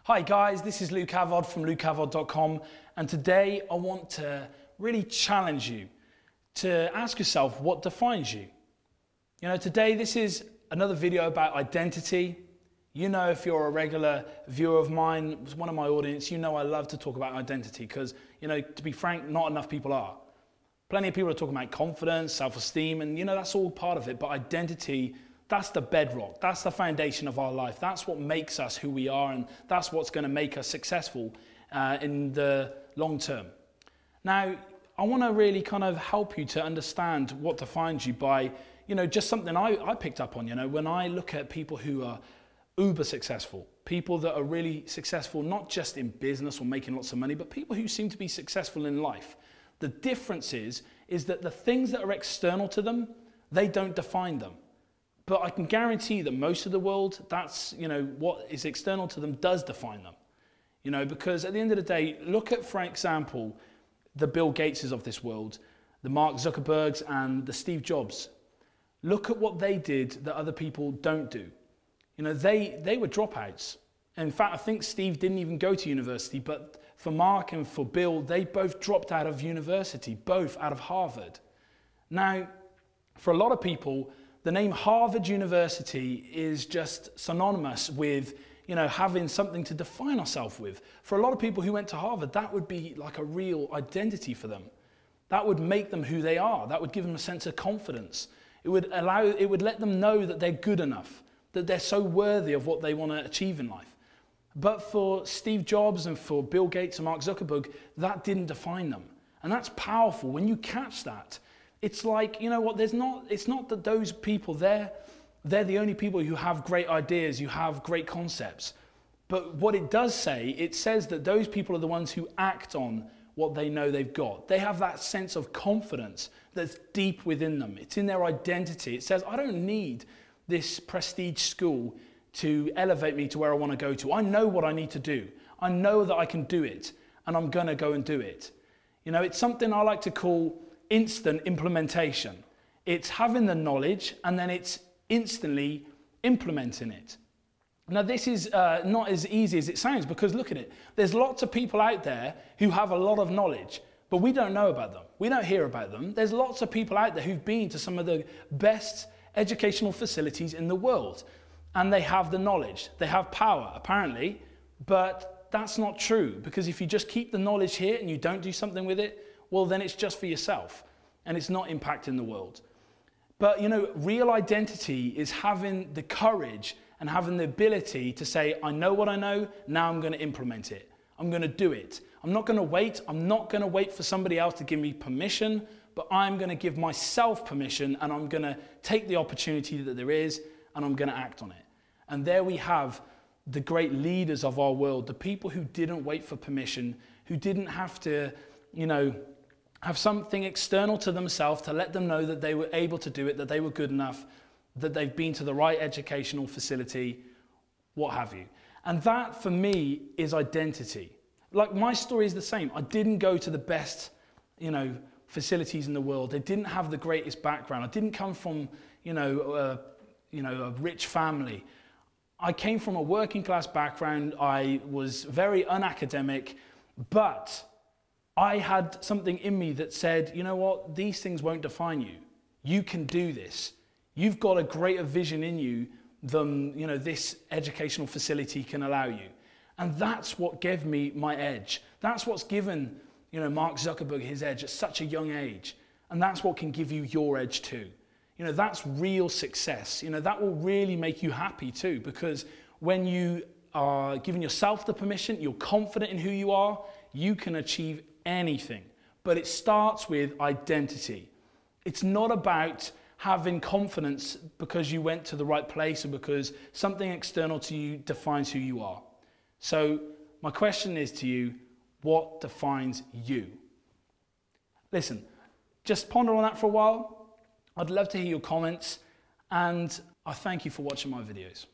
Hi guys, this is Luke Havard from lukehavard.com, and today I want to really challenge you to ask yourself what defines you. You know, today this is another video about identity. You know, if you're a regular viewer of mine, one of my audience, you know I love to talk about identity because, you know, to be frank, not enough people are. Plenty of people are talking about confidence, self-esteem, and you know, that's all part of it, but identity, that's the bedrock, that's the foundation of our life, that's what makes us who we are, and that's what's going to make us successful in the long term. Now, I want to really kind of help you to understand what defines you by, you know, just something I picked up on. You know, when I look at people who are uber successful, people that are really successful, not just in business or making lots of money, but people who seem to be successful in life, the difference is that the things that are external to them, they don't define them. But I can guarantee that most of the world, that's, you know, what is external to them does define them. You know, because at the end of the day, look at, for example, the Bill Gateses of this world, the Mark Zuckerbergs and the Steve Jobs. Look at what they did that other people don't do. You know, they were dropouts. In fact, I think Steve didn't even go to university, but for Mark and for Bill, they both dropped out of university, both out of Harvard. Now, for a lot of people, the name Harvard University is just synonymous with, you know, having something to define ourselves with. For a lot of people who went to Harvard, that would be like a real identity for them. That would make them who they are. That would give them a sense of confidence. It would let them know that they're good enough, that they're so worthy of what they want to achieve in life. But for Steve Jobs and for Bill Gates and Mark Zuckerberg, that didn't define them. And that's powerful. When you catch that, it's like, you know what, it's not that those people they're the only people who have great ideas, who have great concepts. But what it does say, it says that those people are the ones who act on what they know they've got. They have that sense of confidence that's deep within them. It's in their identity. It says, I don't need this prestige school to elevate me to where I want to go to. I know what I need to do. I know that I can do it, and I'm going to go and do it. You know, it's something I like to call instant implementation. It's having the knowledge and then it's instantly implementing it. Now this is not as easy as it sounds, because look at it. There's lots of people out there who have a lot of knowledge, but we don't know about them. We don't hear about them. There's lots of people out there who've been to some of the best educational facilities in the world, and they have the knowledge. They have power, apparently, but that's not true, because if you just keep the knowledge here and you don't do something with it, well, then it's just for yourself, and it's not impacting the world. But, you know, real identity is having the courage and having the ability to say, I know what I know, now I'm going to implement it. I'm going to do it. I'm not going to wait. I'm not going to wait for somebody else to give me permission, but I'm going to give myself permission, and I'm going to take the opportunity that there is, and I'm going to act on it. And there we have the great leaders of our world, the people who didn't wait for permission, who didn't have to, you know, have something external to themselves to let them know that they were able to do it, that they were good enough, that they've been to the right educational facility, what have you. And that, for me, is identity. Like, my story is the same. I didn't go to the best, you know, facilities in the world. I didn't have the greatest background. I didn't come from, you know, a rich family. I came from a working class background. I was very unacademic, but I had something in me that said, you know what, these things won't define you. You can do this. You've got a greater vision in you than, you know, this educational facility can allow you. And that's what gave me my edge. That's what's given, you know, Mark Zuckerberg his edge at such a young age. And that's what can give you your edge too. You know, that's real success. You know, that will really make you happy too, because when you are giving yourself the permission, you're confident in who you are, you can achieve anything. But it starts with identity. It's not about having confidence because you went to the right place or because something external to you defines who you are. So my question is to you, what defines you? Listen, just ponder on that for a while. I'd love to hear your comments, and I thank you for watching my videos.